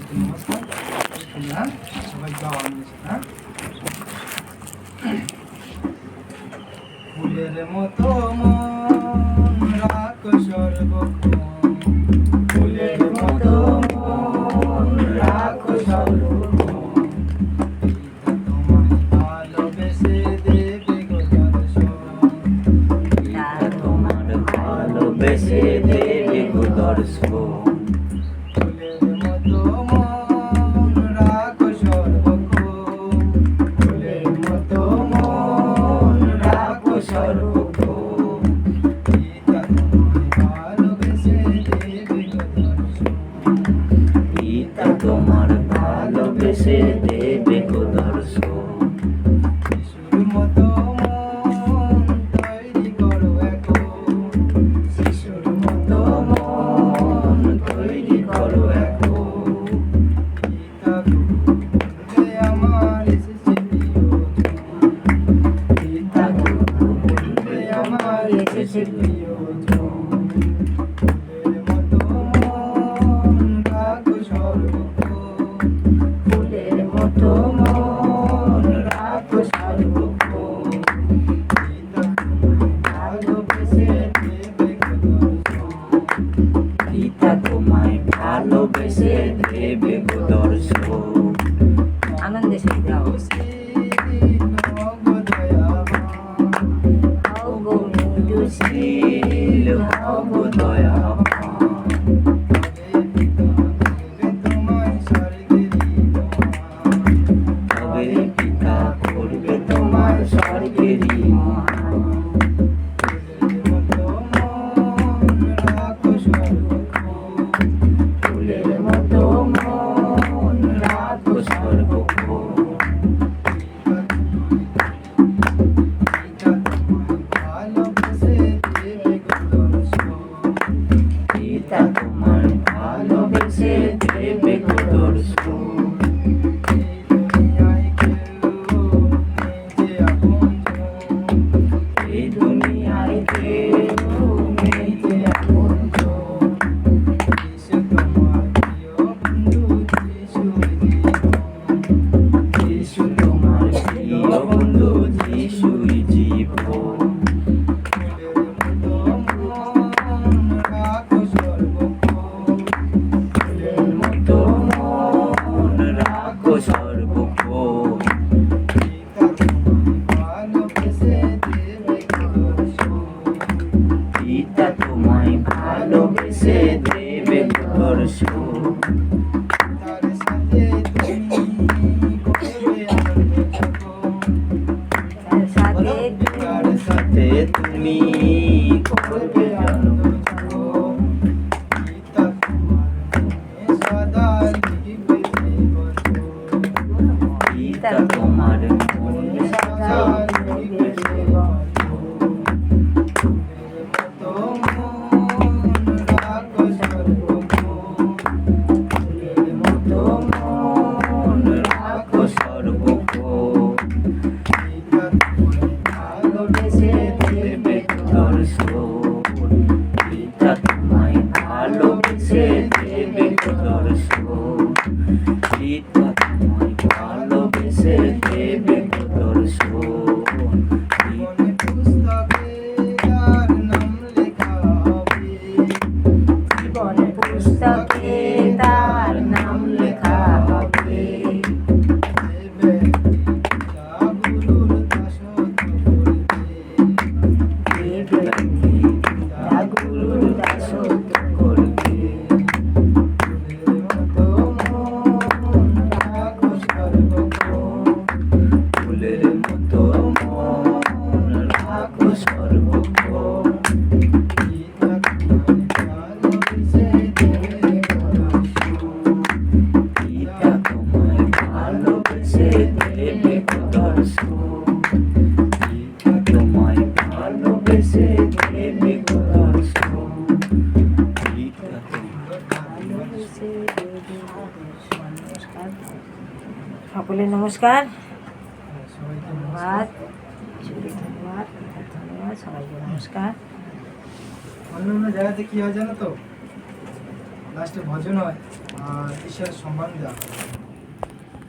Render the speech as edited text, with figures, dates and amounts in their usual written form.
নমস্কার। সবাই যাওয়া হ্যাঁ। ফুলের মতো মন রাখো সর্বক্ষণ, ফুলের মতো মন রাখো সর্বক্ষণ। পিতা তোমার ভালোবেসে দেবে গো দর্শন। ফুলের মতো মন রাখো সর্বক্ষণ, ফুলের মতো মন রাখো সর্বক্ষণ। পিতা তোমার ভালোবেসে দেবে গো দর্শন, পিতা তোমার ভালোবেসে দেবে গো দর্শন। শিশুর মতো মন তৈরি করো এখন, শিশুর মতো মন তৈরি করো এখন। পিতা বলবে আমার এসেছে প্রিয়জন, পিতা বলবে আমার এসেছে প্রিয়জন। ফুলের মতো মন রাখো সর্বক্ষণ, ফুলের মতো মন রাখো সর্বক্ষণ। পিতা ভালোবেসে দেবে গো দর্শন, পিতা তোমায় ভালোবেসে দেবে গো দর্শন। আনন্দের সাথে গাও। হও গো মৃদুশীল, হও গো দয়াবান। তবে পিতা করবে তোমার স্বর্গেরই মহান। ফুলের মতো মন রাখো সর্বক্ষণ, ফুলের মতো মন রাখো সর্বক্ষণ। পিতা তোমায় ভালোবেসে দেবে গো দর্শন, পিতা তোমায় ভালোবেসে দেবে গো দর্শন। এই দুনিয়ায় কেউ নেই যে আপনজন, এই দুনিয়ায় কেউ নেই যে আপনজন। যিশু তোমার প্রিয় বন্ধু, যিশুর জীবন, যিশু তোমার প্রিয় বন্ধু, যিশুই জীবন। ফুলের মতো মন রাখো সর্বক্ষণ, ফুলের মতো মন রাখো সর্বক্ষণ। পিতা তোমায় ভালোবেসে দেবে গো দর্শন, পিতা তোমায় ভালোবেসে দেবে গো দর্শন। তার সাথে তুমি করবে আনন্দ যখন, তার সাথে তার সাথে তুমি করবে আনন্দ যখন। পিতা তোমার মনে সদা লিখবে জীবন, পিতা তোমার মনে সদা লিখবে জীবন। ফুলের মতো মন রাখো সর্বক্ষণ, ফুলের মতো মন রাখো সর্বক্ষণ। পিতা তোমায় ভালোবেসে দেবে গো দর্শন, পিতা তোমায় ভালোবেসে দেবে গো দর্শন, পিতা তোমায় ভালোবেসে দেবে গো দর্শন। জীবনে পুস্তকে তার নাম লেখা হবে, জীবনে পুস্তকে তার নাম লেখা হবে। যে ব্যক্তি পিতা গুরুর দাসত্ব করবে, যে ব্যক্তি পিতা গুরুর দাসত্ব করবে। ফুলের মতো মন রাখো সর্বক্ষণ, ফুলের মতো মন রাখো সর্বক্ষণ। পিতা তোমায় ভালোবেসে দেবে গো দর্শন, পিতা তোমায় ভালোবেসে দেবে গো দর্শন, পিতা তোমায় ভালোবেসে দেবে গো দর্শন, পিতা তোমায় ভালোবেসে দেবে গো দর্শন। নমস্কার, সকলে নমস্কার। সবাইকে ধন্যবাদ, ধন্যবাদ, ধন্যবাদ, সবাইকে নমস্কার। অন্য অন্য জায়গাতে কি হয় জানো তো, লাস্টে ভজন হয় আর ঈশ্বরের সম্মান দেওয়া হয়।